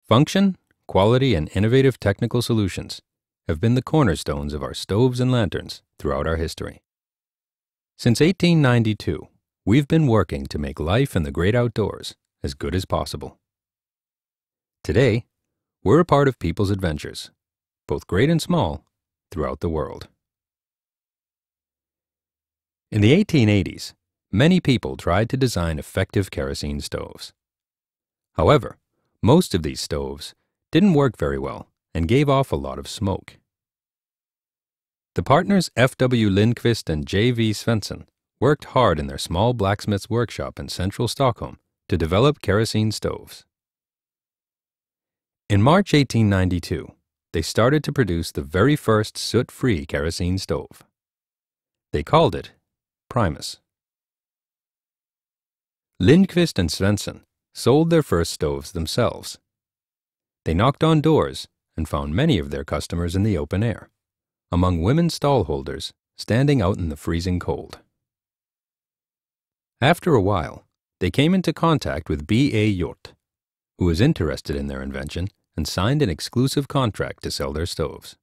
Function, quality, and innovative technical solutions have been the cornerstones of our stoves and lanterns throughout our history. Since 1892, we've been working to make life in the great outdoors as good as possible. Today, we're a part of people's adventures, both great and small, throughout the world. In the 1880s, many people tried to design effective kerosene stoves. However, most of these stoves didn't work very well and gave off a lot of smoke. The partners F.W. Lindqvist and J.V. Svensson worked hard in their small blacksmith's workshop in central Stockholm to develop kerosene stoves. In March 1892, they started to produce the very first soot-free kerosene stove. They called it Primus. Lindqvist and Svensson sold their first stoves themselves. They knocked on doors and found many of their customers in the open air, among women stallholders standing out in the freezing cold. After a while, they came into contact with B.A. Hjort, who was interested in their invention and signed an exclusive contract to sell their stoves.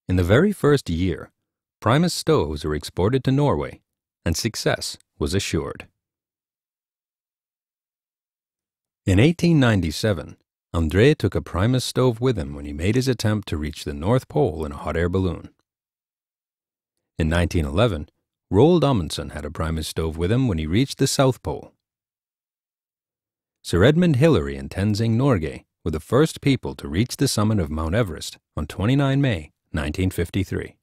In the very first year, Primus stoves were exported to Norway, and success was assured. In 1897, André took a Primus stove with him when he made his attempt to reach the North Pole in a hot air balloon. In 1911, Roald Amundsen had a Primus stove with him when he reached the South Pole. Sir Edmund Hillary and Tenzing Norgay were the first people to reach the summit of Mount Everest on 29 May 1953.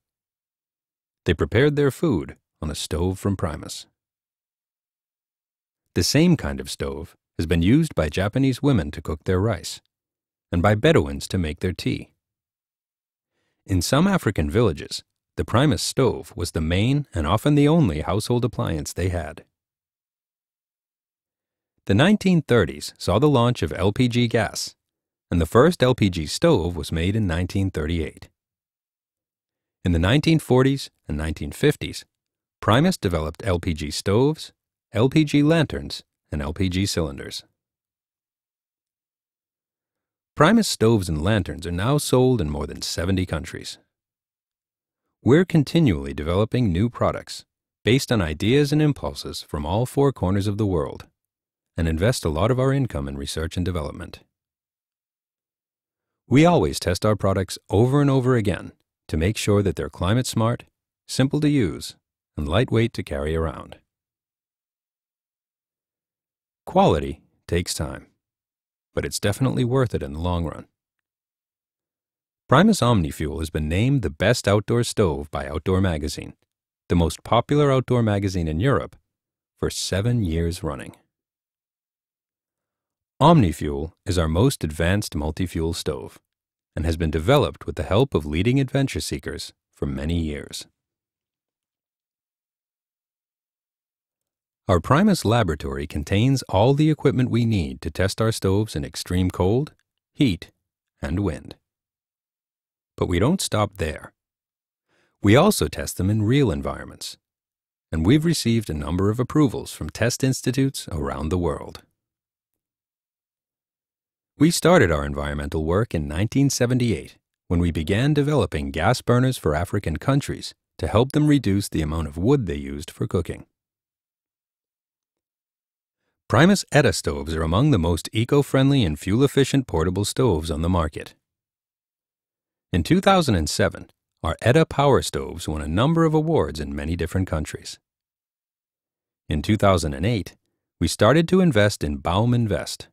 They prepared their food on a stove from Primus. The same kind of stove has been used by Japanese women to cook their rice, and by Bedouins to make their tea. In some African villages, the Primus stove was the main and often the only household appliance they had. The 1930s saw the launch of LPG gas, and the first LPG stove was made in 1938. In the 1940s and 1950s, Primus developed LPG stoves, LPG lanterns, and LPG cylinders. Primus stoves and lanterns are now sold in more than 70 countries. We're continually developing new products based on ideas and impulses from all four corners of the world, and invest a lot of our income in research and development. We always test our products over and over again to make sure that they're climate smart, simple to use, and lightweight to carry around. Quality takes time, but it's definitely worth it in the long run. Primus OmniFuel has been named the best outdoor stove by Outdoor Magazine, the most popular outdoor magazine in Europe, for 7 years running. OmniFuel is our most advanced multi-fuel stove and has been developed with the help of leading adventure seekers for many years. Our Primus laboratory contains all the equipment we need to test our stoves in extreme cold, heat, and wind. But we don't stop there. We also test them in real environments, and we've received a number of approvals from test institutes around the world. We started our environmental work in 1978 when we began developing gas burners for African countries to help them reduce the amount of wood they used for cooking. Primus ETA stoves are among the most eco-friendly and fuel-efficient portable stoves on the market. In 2007, our ETA Power Stoves won a number of awards in many different countries. In 2008, we started to invest in Baum Invest,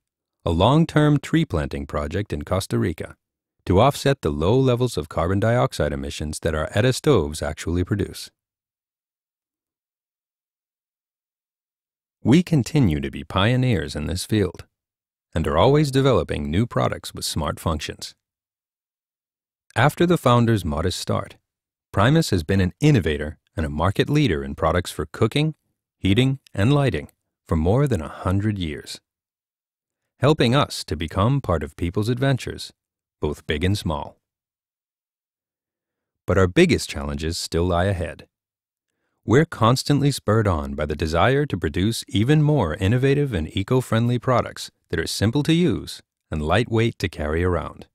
a long-term tree planting project in Costa Rica, to offset the low levels of carbon dioxide emissions that our ETA stoves actually produce. We continue to be pioneers in this field, and are always developing new products with smart functions. After the founder's modest start, Primus has been an innovator and a market leader in products for cooking, heating, and lighting for more than 100 years, helping us to become part of people's adventures, both big and small. But our biggest challenges still lie ahead. We're constantly spurred on by the desire to produce even more innovative and eco-friendly products that are simple to use and lightweight to carry around,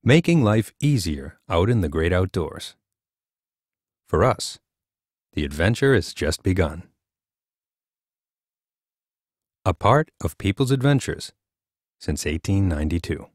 making life easier out in the great outdoors. For us, the adventure has just begun. A part of people's adventures since 1892.